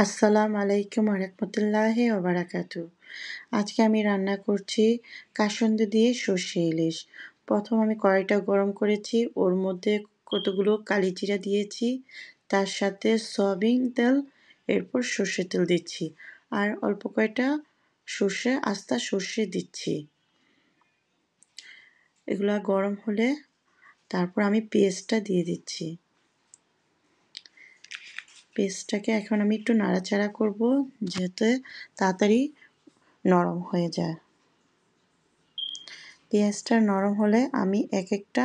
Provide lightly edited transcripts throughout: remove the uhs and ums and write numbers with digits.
আসসালামু আলাইকুম রহমতুল্লাহি ওয়া বারাকাতুহু। আজকে আমি রান্না করছি কাসুন্দি দিয়ে সর্ষে ইলিশ। প্রথম আমি কড়াইটা গরম করেছি, ওর মধ্যে কতগুলো কালিজিরা দিয়েছি, তার সাথে সয়াবিন তেল, এরপর সর্ষের তেল দিচ্ছি আর অল্প কয়টা আস্তা সর্ষে দিচ্ছি। এগুলা গরম হলে তারপর আমি পেঁয়াজটা দিয়ে দিচ্ছি। পেস্টটাকে এখন আমি একটু নাড়াচাড়া করব যাতে তাড়াতাড়ি নরম হয়ে যায়। পেঁয়াজটা নরম হলে আমি এক একটা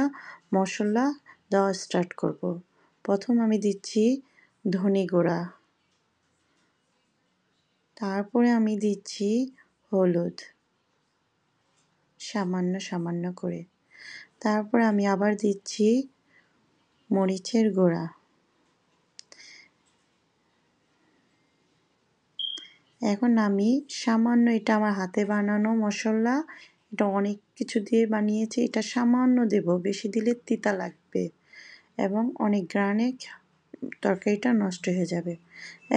মশলা দেওয়া স্টার্ট করব। প্রথম আমি দিচ্ছি ধনে গুঁড়া, তারপরে আমি দিচ্ছি হলুদ সামান্য সামান্য করে, তারপরে আমি আবার দিচ্ছি মরিচের গুঁড়া। এখন আমি সামান্য, এটা আমার হাতে বানানো মশলা, এটা অনেক কিছু দিয়ে বানিয়েছি, এটা সামান্য দেব, বেশি দিলে তিতা লাগবে এবং অনেক ঘ্রাণে তরকারিটা নষ্ট হয়ে যাবে।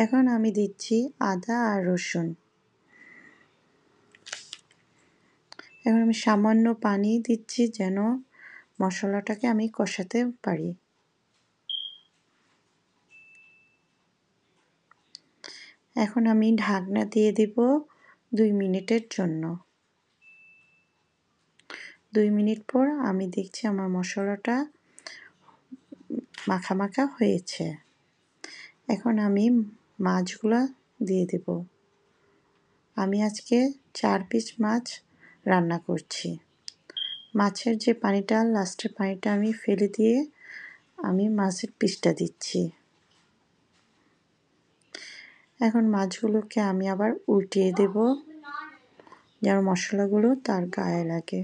এখন আমি দিচ্ছি আদা আর রসুন। এখন আমি সামান্য পানি দিচ্ছি যেন মশলাটাকে আমি কষাতে পারি। এখন আমি ঢাকনা দিয়ে দিব 2 মিনিটের জন্য। 2 মিনিট পর আমি দেখছি আমার মশলাটা মাখা মাখা হয়েছে। এখন আমি মাছগুলো দিয়ে দেব। আমি আজকে 4 পিস মাছ রান্না করছি। মাছের যে পানিটা, লাস্টের পানিটা আমি ফেলে দিয়ে আমি মাছের পিসটা দিচ্ছি। এখন মাছগুলোকে আমি আবার উল্টিয়ে দেব যেন মশলাগুলো তার গায়ে লাগে।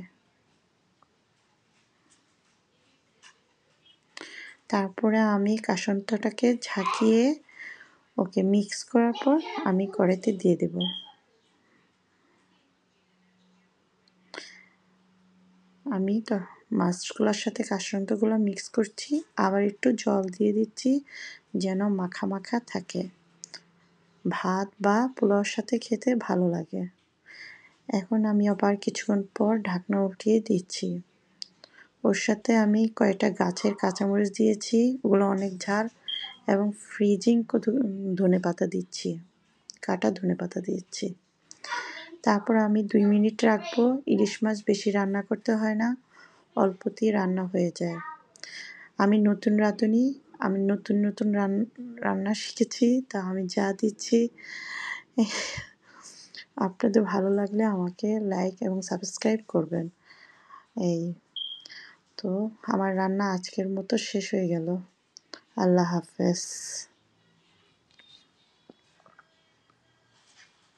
তারপরে আমি কাসুন্দিটাকে ঝাঁকিয়ে ওকে মিক্স করার পর আমি কড়াইতে দিয়ে দেব। আমি তো মাছগুলোর সাথে কাসুন্দিগুলো মিক্স করছি, আবার একটু জল দিয়ে দিচ্ছি যেন মাখা মাখা থাকে, ভাত বা পোলাওর সাথে খেতে ভালো লাগে। এখন আমি আবার কিছুক্ষণ পর ঢাকনা উঠিয়ে দিচ্ছি। ওর সাথে আমি কয়েকটা গাছের কাঁচামরিচ দিয়েছি, ওগুলো অনেক ঝাল, এবং ফ্রিজিং ধনেপাতা দিচ্ছি, কাটা ধনেপাতা দিচ্ছি। তারপর আমি 2 মিনিট রাখবো। ইলিশ মাছ বেশি রান্না করতে হয় না, অল্পতেই রান্না হয়ে যায়। আমি নতুন রাঁধুনি, আমি নতুন নতুন রান্না শিখেছি, তা আমি যা দিচ্ছি। আপনাদের ভালো লাগলে আমাকে লাইক এবং সাবস্ক্রাইব করবেন। এই তো আমার রান্না আজকের মতো শেষ হয়ে গেল। আল্লাহ হাফেজ।